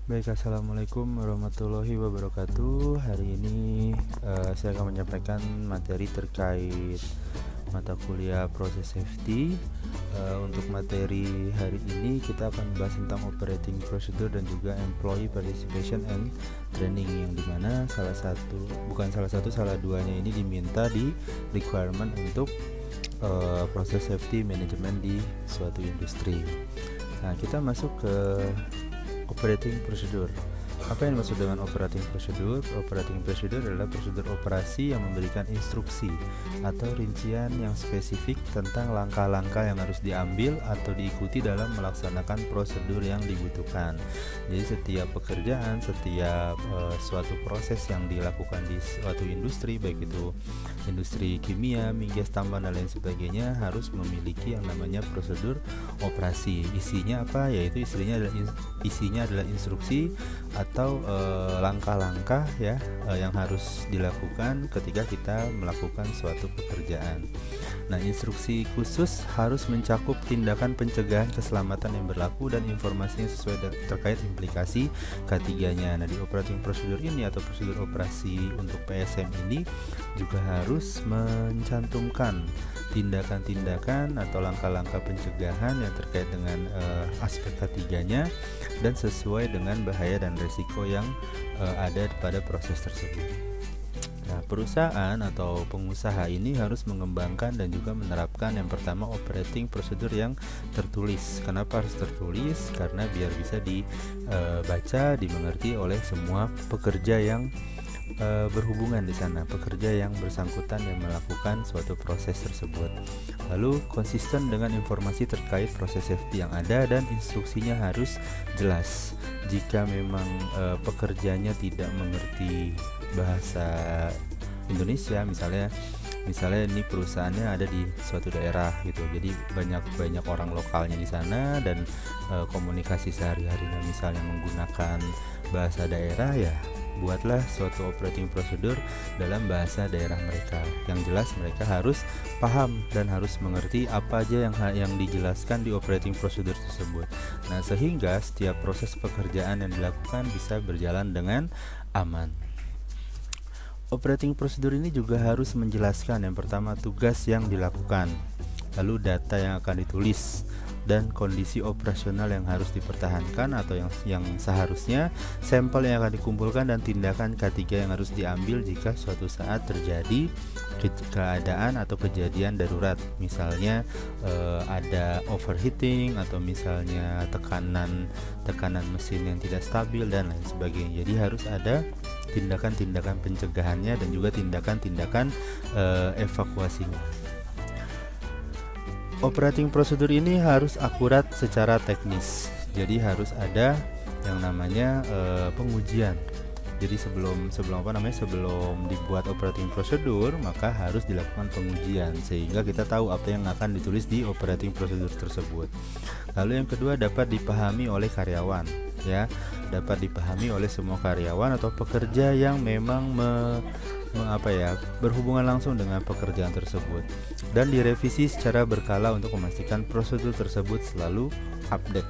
Baik, assalamualaikum warahmatullahi wabarakatuh. Hari ini saya akan menyampaikan materi terkait mata kuliah proses safety. Untuk materi hari ini kita akan membahas tentang operating procedure dan juga employee participation and training, yang dimana salah duanya ini diminta di requirement untuk proses safety management di suatu industri. Nah, kita masuk ke operating procedure. Apa yang dimaksud dengan operating procedure? Operating procedure adalah prosedur operasi yang memberikan instruksi atau rincian yang spesifik tentang langkah-langkah yang harus diambil atau diikuti dalam melaksanakan prosedur yang dibutuhkan. Jadi setiap pekerjaan, setiap suatu proses yang dilakukan di suatu industri, baik itu industri kimia, migas, tambang dan lain sebagainya, harus memiliki yang namanya prosedur operasi. Isinya apa? Yaitu isinya adalah instruksi atau langkah-langkah yang harus dilakukan ketika kita melakukan suatu pekerjaan. Nah, instruksi khusus harus mencakup tindakan pencegahan keselamatan yang berlaku dan informasinya sesuai terkait implikasi ketiganya. Nah, di operating procedure ini atau prosedur operasi untuk PSM ini juga harus mencantumkan tindakan-tindakan atau langkah-langkah pencegahan yang terkait dengan aspek ketiganya dan sesuai dengan bahaya dan risiko yang ada pada proses tersebut. Nah, perusahaan atau pengusaha ini harus mengembangkan dan juga menerapkan yang pertama operating procedure yang tertulis. Kenapa harus tertulis? Karena biar bisa dibaca, dimengerti oleh semua pekerja yang berhubungan di sana, pekerja yang bersangkutan yang melakukan suatu proses tersebut. Lalu konsisten dengan informasi terkait proses safety yang ada dan instruksinya harus jelas. Jika memang pekerjanya tidak mengerti bahasa Indonesia, misalnya ini perusahaannya ada di suatu daerah gitu, jadi banyak orang lokalnya di sana dan komunikasi sehari-harinya misalnya menggunakan bahasa daerah, ya buatlah suatu operating procedure dalam bahasa daerah mereka. Yang jelas mereka harus paham dan harus mengerti apa aja yang dijelaskan di operating procedure tersebut. Nah, sehingga setiap proses pekerjaan yang dilakukan bisa berjalan dengan aman. Operating procedure ini juga harus menjelaskan yang pertama tugas yang dilakukan, lalu data yang akan ditulis, dan kondisi operasional yang harus dipertahankan atau yang seharusnya, sampel yang akan dikumpulkan, dan tindakan ketiga yang harus diambil jika suatu saat terjadi keadaan atau kejadian darurat. Misalnya ada overheating atau misalnya tekanan mesin yang tidak stabil dan lain sebagainya. Jadi harus ada tindakan-tindakan pencegahannya dan juga tindakan-tindakan evakuasinya. Operating procedure ini harus akurat secara teknis. Jadi harus ada yang namanya pengujian. Jadi sebelum dibuat operating procedure, maka harus dilakukan pengujian sehingga kita tahu apa yang akan ditulis di operating procedure tersebut. Lalu yang kedua, dapat dipahami oleh karyawan, dapat dipahami oleh semua karyawan atau pekerja yang memang berhubungan langsung dengan pekerjaan tersebut, dan direvisi secara berkala untuk memastikan prosedur tersebut selalu update.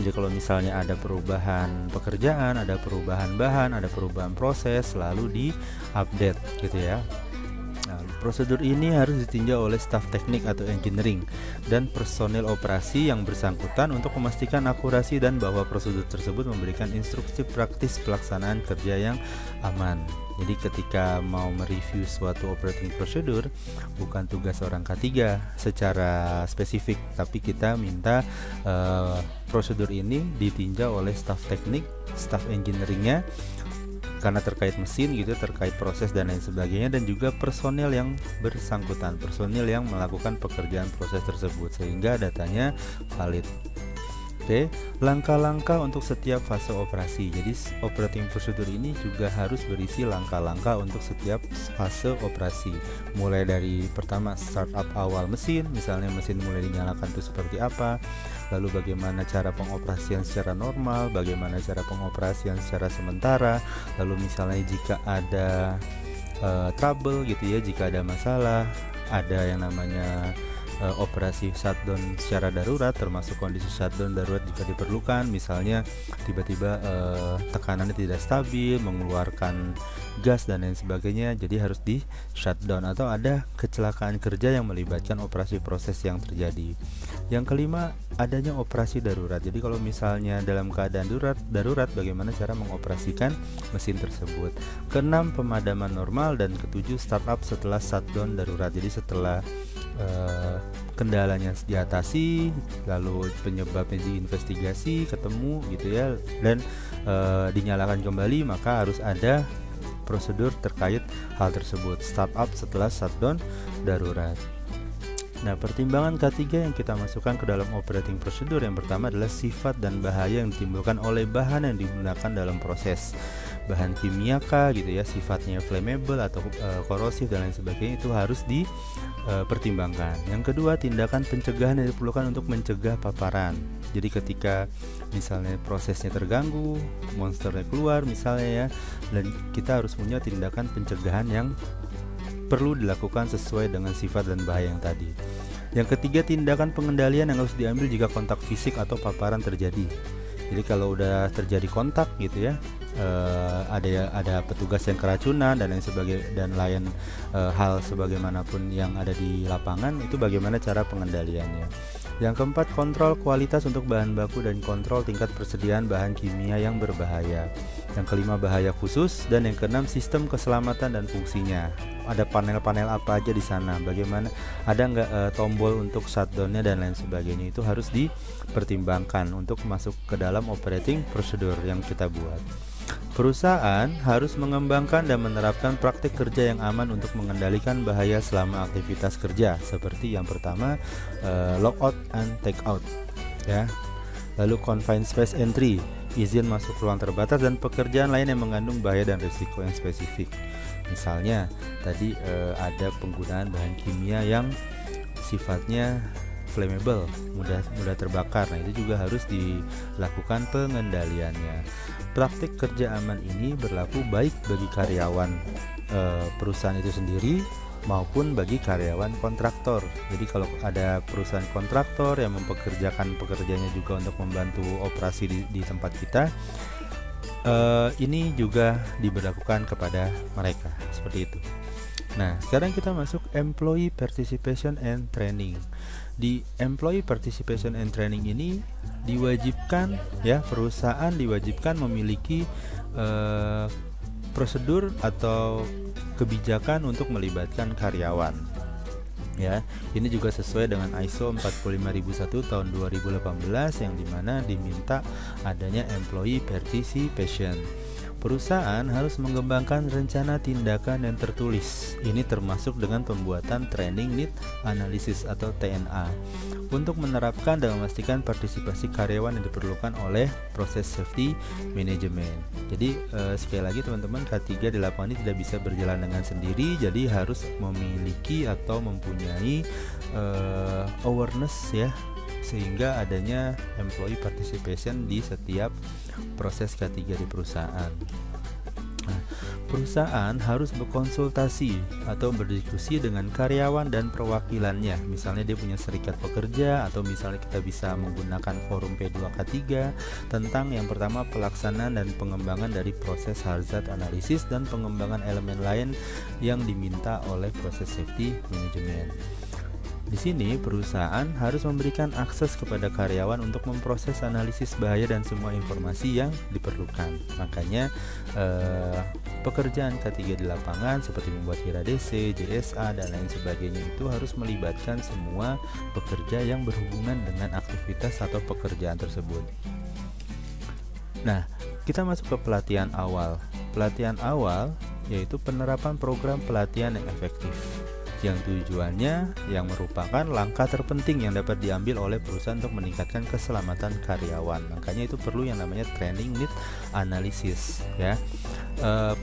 Jadi kalau misalnya ada perubahan pekerjaan, ada perubahan bahan, ada perubahan proses, selalu di-update gitu ya. Nah, prosedur ini harus ditinjau oleh staf teknik atau engineering dan personel operasi yang bersangkutan untuk memastikan akurasi dan bahwa prosedur tersebut memberikan instruksi praktis pelaksanaan kerja yang aman. Jadi ketika mau mereview suatu operating procedure, bukan tugas orang K3 secara spesifik, tapi kita minta prosedur ini ditinjau oleh staf teknik, staf engineeringnya, karena terkait mesin gitu, terkait proses dan lain sebagainya, dan juga personil yang bersangkutan, personil yang melakukan pekerjaan proses tersebut, sehingga datanya valid. Oke, langkah-langkah untuk setiap fase operasi. Jadi operating procedure ini juga harus berisi langkah-langkah untuk setiap fase operasi. Mulai dari pertama startup awal mesin, misalnya mesin mulai dinyalakan itu seperti apa, lalu bagaimana cara pengoperasian secara normal, bagaimana cara pengoperasian secara sementara, lalu misalnya jika ada trouble gitu ya, jika ada masalah, ada yang namanya operasi shutdown secara darurat, termasuk kondisi shutdown darurat jika diperlukan, misalnya tiba-tiba tekanannya tidak stabil, mengeluarkan gas dan lain sebagainya, jadi harus di shutdown, atau ada kecelakaan kerja yang melibatkan operasi proses yang terjadi. Yang kelima, adanya operasi darurat. Jadi kalau misalnya dalam keadaan darurat, bagaimana cara mengoperasikan mesin tersebut. Keenam, pemadaman normal, dan ketujuh, startup setelah shutdown darurat. Jadi setelah kendalanya diatasi, lalu penyebabnya diinvestigasi, ketemu gitu ya, dan dinyalakan kembali, maka harus ada prosedur terkait hal tersebut, startup setelah shutdown darurat. Nah, pertimbangan ketiga yang kita masukkan ke dalam operating procedure yang pertama adalah sifat dan bahaya yang ditimbulkan oleh bahan yang digunakan dalam proses. Bahan kimia kah gitu ya, sifatnya flammable atau korosif dan lain sebagainya, itu harus dipertimbangkan. Yang kedua, tindakan pencegahan yang diperlukan untuk mencegah paparan. Jadi ketika misalnya prosesnya terganggu, monsternya keluar misalnya ya, dan kita harus punya tindakan pencegahan yang perlu dilakukan sesuai dengan sifat dan bahaya yang tadi. Yang ketiga, tindakan pengendalian yang harus diambil jika kontak fisik atau paparan terjadi. Jadi kalau udah terjadi kontak gitu ya, ada petugas yang keracunan dan lain sebagainya, dan lain hal sebagaimanapun yang ada di lapangan, itu bagaimana cara pengendaliannya. Yang keempat, kontrol kualitas untuk bahan baku dan kontrol tingkat persediaan bahan kimia yang berbahaya. Yang kelima, bahaya khusus, dan yang keenam, sistem keselamatan dan fungsinya. Ada panel-panel apa aja di sana, bagaimana, ada nggak tombol untuk shutdownnya dan lain sebagainya, itu harus dipertimbangkan untuk masuk ke dalam operating procedure yang kita buat. Perusahaan harus mengembangkan dan menerapkan praktik kerja yang aman untuk mengendalikan bahaya selama aktivitas kerja, seperti yang pertama, lockout and takeout ya. Lalu confined space entry, izin masuk ruang terbatas, dan pekerjaan lain yang mengandung bahaya dan risiko yang spesifik. Misalnya tadi ada penggunaan bahan kimia yang sifatnya flammable, mudah terbakar. Nah, itu juga harus dilakukan pengendaliannya. Praktik kerja aman ini berlaku baik bagi karyawan perusahaan itu sendiri maupun bagi karyawan kontraktor. Jadi kalau ada perusahaan kontraktor yang mempekerjakan pekerjanya juga untuk membantu operasi di tempat kita, ini juga diberlakukan kepada mereka, seperti itu. Nah, sekarang kita masuk employee participation and training. Di employee participation and training ini diwajibkan ya, perusahaan diwajibkan memiliki prosedur atau kebijakan untuk melibatkan karyawan. Ya, ini juga sesuai dengan ISO 45001 tahun 2018 yang dimana diminta adanya employee participation. Perusahaan harus mengembangkan rencana tindakan yang tertulis. Ini termasuk dengan pembuatan Training Need Analysis atau TNA untuk menerapkan dan memastikan partisipasi karyawan yang diperlukan oleh proses safety management. Jadi sekali lagi teman-teman, K3 di lapangan ini tidak bisa berjalan dengan sendiri, jadi harus memiliki atau mempunyai awareness ya, sehingga adanya employee participation di setiap proses K3 di perusahaan. Nah, perusahaan harus berkonsultasi atau berdiskusi dengan karyawan dan perwakilannya. Misalnya dia punya serikat pekerja, atau misalnya kita bisa menggunakan forum P2K3 tentang yang pertama, pelaksanaan dan pengembangan dari proses hazard analisis dan pengembangan elemen lain yang diminta oleh proses safety management. Di sini perusahaan harus memberikan akses kepada karyawan untuk memproses analisis bahaya dan semua informasi yang diperlukan. Makanya pekerjaan K3 di lapangan seperti membuat kira DC, JSA dan lain sebagainya itu harus melibatkan semua pekerja yang berhubungan dengan aktivitas atau pekerjaan tersebut. Nah, kita masuk ke pelatihan awal. Pelatihan awal yaitu penerapan program pelatihan yang efektif, yang tujuannya yang merupakan langkah terpenting yang dapat diambil oleh perusahaan untuk meningkatkan keselamatan karyawan. Makanya itu perlu yang namanya Training Need Analysis ya.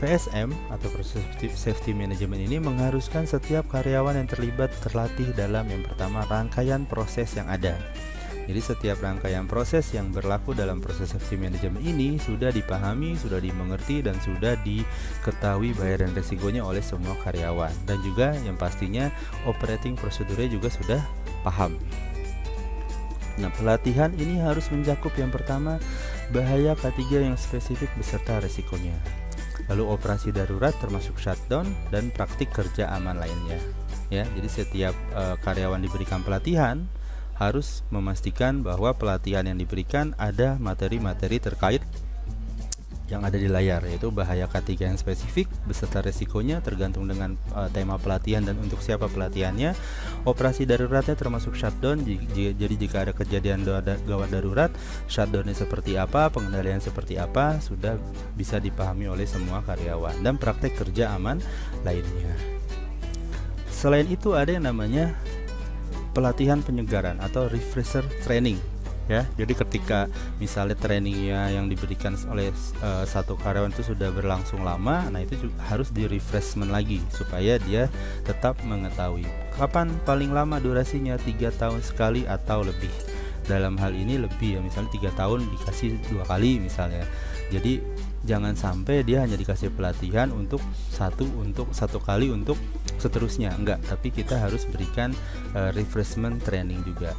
PSM atau Process Safety Management ini mengharuskan setiap karyawan yang terlibat terlatih dalam yang pertama, rangkaian proses yang ada. Jadi setiap rangkaian proses yang berlaku dalam proses safety management ini sudah dipahami, sudah dimengerti, dan sudah diketahui bahaya dan resikonya oleh semua karyawan. Dan juga yang pastinya operating prosedurnya juga sudah paham. Nah, pelatihan ini harus mencakup yang pertama bahaya K3 yang spesifik beserta resikonya, lalu operasi darurat termasuk shutdown, dan praktik kerja aman lainnya. Ya, jadi setiap karyawan diberikan pelatihan harus memastikan bahwa pelatihan yang diberikan ada materi-materi terkait yang ada di layar, yaitu bahaya K3 yang spesifik beserta resikonya tergantung dengan tema pelatihan dan untuk siapa pelatihannya, operasi daruratnya termasuk shutdown. Jadi jika ada kejadian gawat darurat, shutdownnya seperti apa, pengendalian seperti apa, sudah bisa dipahami oleh semua karyawan, dan praktek kerja aman lainnya. Selain itu ada yang namanya pelatihan penyegaran atau refresher training. Ya, jadi ketika misalnya trainingnya yang diberikan oleh satu karyawan itu sudah berlangsung lama, nah itu juga harus di refreshment lagi supaya dia tetap mengetahui. Kapan paling lama durasinya? 3 tahun sekali atau lebih. Dalam hal ini lebih ya, misalnya 3 tahun dikasih 2 kali misalnya. Jadi jangan sampai dia hanya dikasih pelatihan untuk satu kali untuk seterusnya, enggak, tapi kita harus berikan refreshment training juga.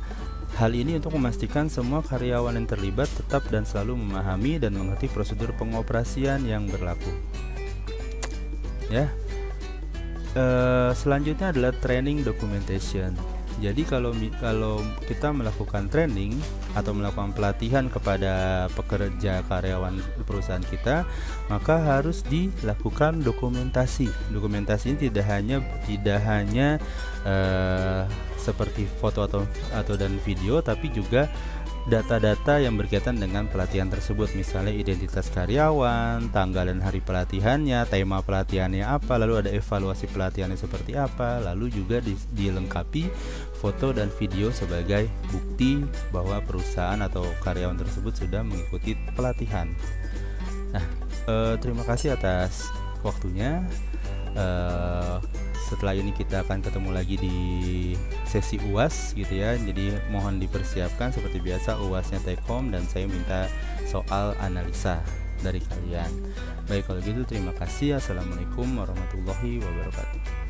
Hal ini untuk memastikan semua karyawan yang terlibat tetap dan selalu memahami dan mengerti prosedur pengoperasian yang berlaku. Ya, selanjutnya adalah training documentation. Jadi kalau kita melakukan training atau melakukan pelatihan kepada pekerja karyawan perusahaan kita, maka harus dilakukan dokumentasi. Dokumentasi ini tidak hanya seperti foto atau dan video, tapi juga data-data yang berkaitan dengan pelatihan tersebut, misalnya identitas karyawan, tanggal dan hari pelatihannya, tema pelatihannya apa, lalu ada evaluasi pelatihannya seperti apa, lalu juga dilengkapi foto dan video sebagai bukti bahwa perusahaan atau karyawan tersebut sudah mengikuti pelatihan. Nah, terima kasih atas waktunya. Setelah ini kita akan ketemu lagi di sesi UAS gitu ya. Jadi mohon dipersiapkan seperti biasa, UASnya take home dan saya minta soal analisa dari kalian. Baik, kalau gitu terima kasih. Assalamualaikum warahmatullahi wabarakatuh.